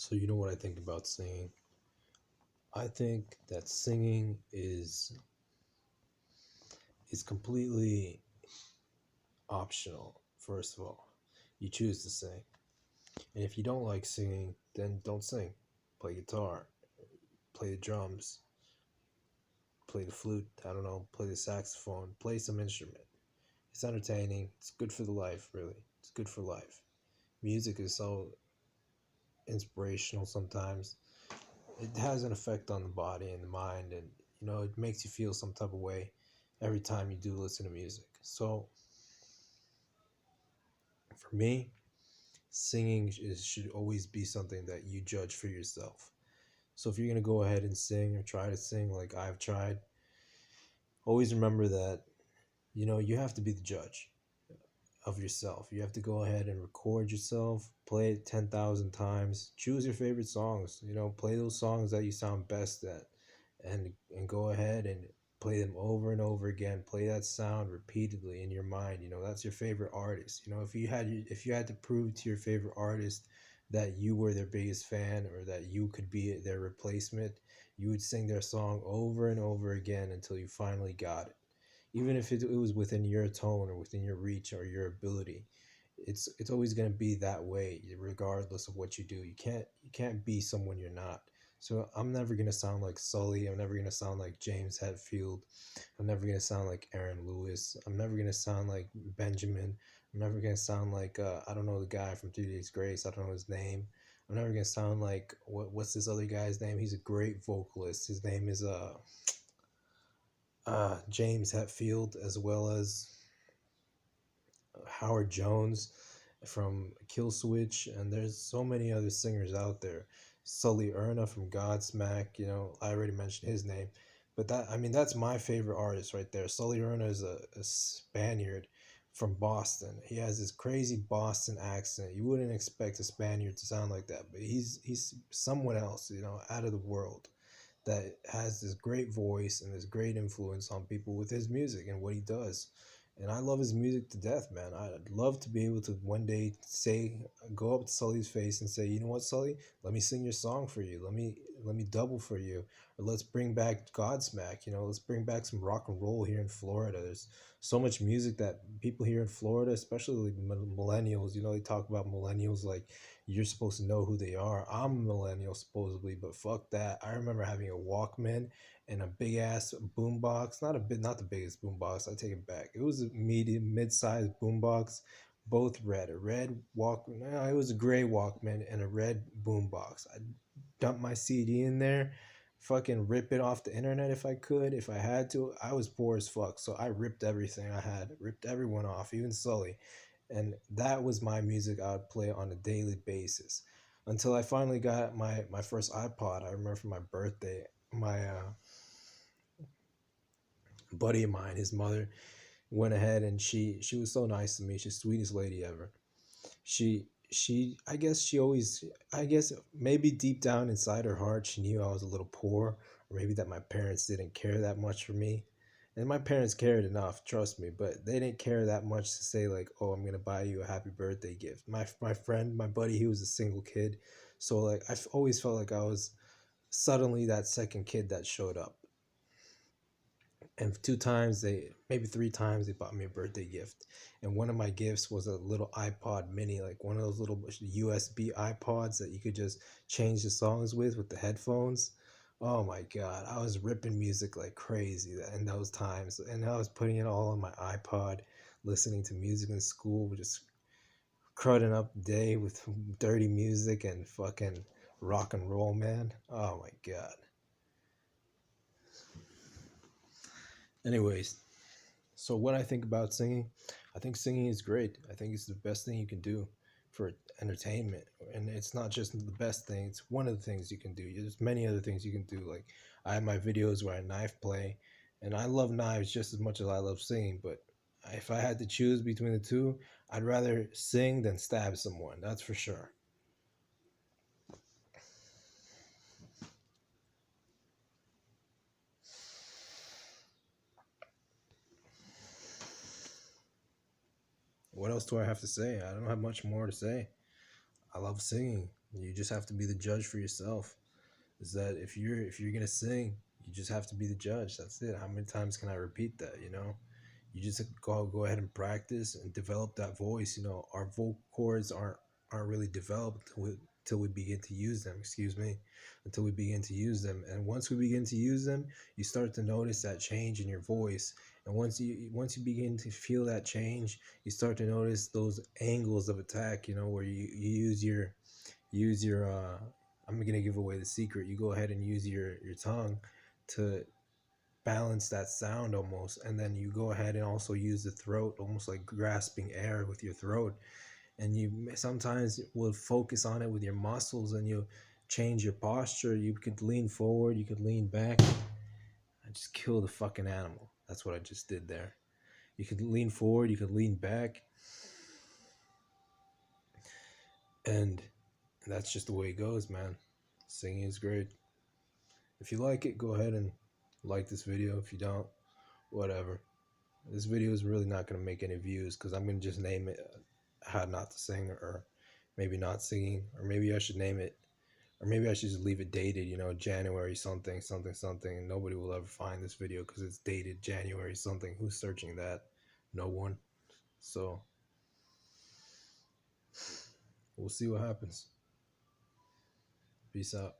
So you know what I think about singing? I think that singing is completely optional. First of all, you choose to sing. And if you don't like singing, then don't sing. Play guitar, play the drums, play the flute, I don't know, play the saxophone, play some instrument. It's entertaining. It's good for the life, really. It's good for life. Music is so inspirational sometimes. It has an effect on the body and the mind, and it makes you feel some type of way every time you do listen to music. So for me, should always be something that you judge for yourself. So if you're going to go ahead and sing or try to sing like I've tried, always remember that you have to be the judge of yourself. You have to go ahead and record yourself, play it 10,000 times, choose your favorite songs, play those songs that you sound best at, and go ahead and play them over and over again. Play that sound repeatedly in your mind. That's your favorite artist. If you had to prove to your favorite artist that you were their biggest fan, or that you could be their replacement, you would sing their song over and over again until you finally got it, even if it was within your tone or within your reach or your ability. It's always going to be that way regardless of what you do. You can't be someone you're not. So I'm never going to sound like Sully. I'm never going to sound like James Hetfield. I'm never going to sound like Aaron Lewis. I'm never going to sound like Benjamin. I'm never going to sound like I don't know, the guy from 3 Days Grace. I don't know his name. I'm never going to sound like what's this other guy's name? He's a great vocalist. His name is James Hetfield, as well as Howard Jones from Killswitch, and there's so many other singers out there. Sully Erna from Godsmack, I already mentioned his name, but that's my favorite artist right there. Sully Erna is a Spaniard from Boston. He has this crazy Boston accent. You wouldn't expect a Spaniard to sound like that, but he's someone else, out of the world, that has this great voice and this great influence on people with his music and what he does. And I love his music to death, man. I'd love to be able to one day go up to Sully's face and say, you know what, Sully, let me sing your song for you. Let me double for you. Or let's bring back Godsmack. Let's bring back some rock and roll here in Florida. There's so much music that people here in Florida, especially millennials, they talk about millennials like you're supposed to know who they are. I'm a millennial supposedly, but fuck that. I remember having a Walkman and a big ass boombox. Not the biggest boombox. I take it back. It was a mid-sized boombox, both red. A red Walkman. No, it was a gray Walkman and a red boombox. I dumped my CD in there, fucking rip it off the internet if I could, if I had to. I was poor as fuck, so I ripped everything I had, ripped everyone off, even Sully. And that was my music I would play on a daily basis until I finally got my first iPod. I remember for my birthday, my buddy of mine, his mother went ahead, and she was so nice to me. She's the sweetest lady ever. She I guess maybe deep down inside her heart she knew I was a little poor, or maybe that my parents didn't care that much for me. And my parents cared enough, trust me, but they didn't care that much to say like, "Oh, I'm gonna buy you a happy birthday gift." My friend, my buddy, he was a single kid, so like I've always felt like I was suddenly that second kid that showed up. And maybe 3 times they bought me a birthday gift, and one of my gifts was a little iPod mini, like one of those little USB iPods that you could just change the songs with the headphones. Oh my god, I was ripping music like crazy in those times, and I was putting it all on my iPod, listening to music in school, just crudding up the day with dirty music and fucking rock and roll, man. Oh my god. Anyways, so what I think about singing, I think singing is great. I think it's the best thing you can do for entertainment. And it's not just the best thing, it's one of the things you can do. There's many other things you can do. Like I have my videos where I knife play, and I love knives just as much as I love singing, but if I had to choose between the two, I'd rather sing than stab someone. That's for sure. What else do I have to say? I don't have much more to say. I love singing. You just have to be the judge for yourself. Is that if you're gonna sing, you just have to be the judge. That's it. How many times can I repeat that? You just go ahead and practice and develop that voice. Our vocal cords aren't really developed until we begin to use them. Excuse me, until we begin to use them. And once we begin to use them, you start to notice that change in your voice. And once you begin to feel that change, you start to notice those angles of attack. Where you use your I'm gonna give away the secret. You go ahead and use your tongue to balance that sound almost, and then you go ahead and also use the throat, almost like grasping air with your throat. And you sometimes will focus on it with your muscles, and you change your posture. You could lean forward, you could lean back. I just killed a fucking animal. That's what I just did there. You could lean forward, you could lean back, and that's just the way it goes, man. Singing is great. If you like it, go ahead and like this video. If you don't, whatever. This video is really not going to make any views because I'm going to just name it How Not to Sing, or maybe Not Singing, or maybe I should name it, or maybe I should just leave it dated, January something, something, something, and nobody will ever find this video because it's dated January something. Who's searching that? No one. So we'll see what happens. Peace out.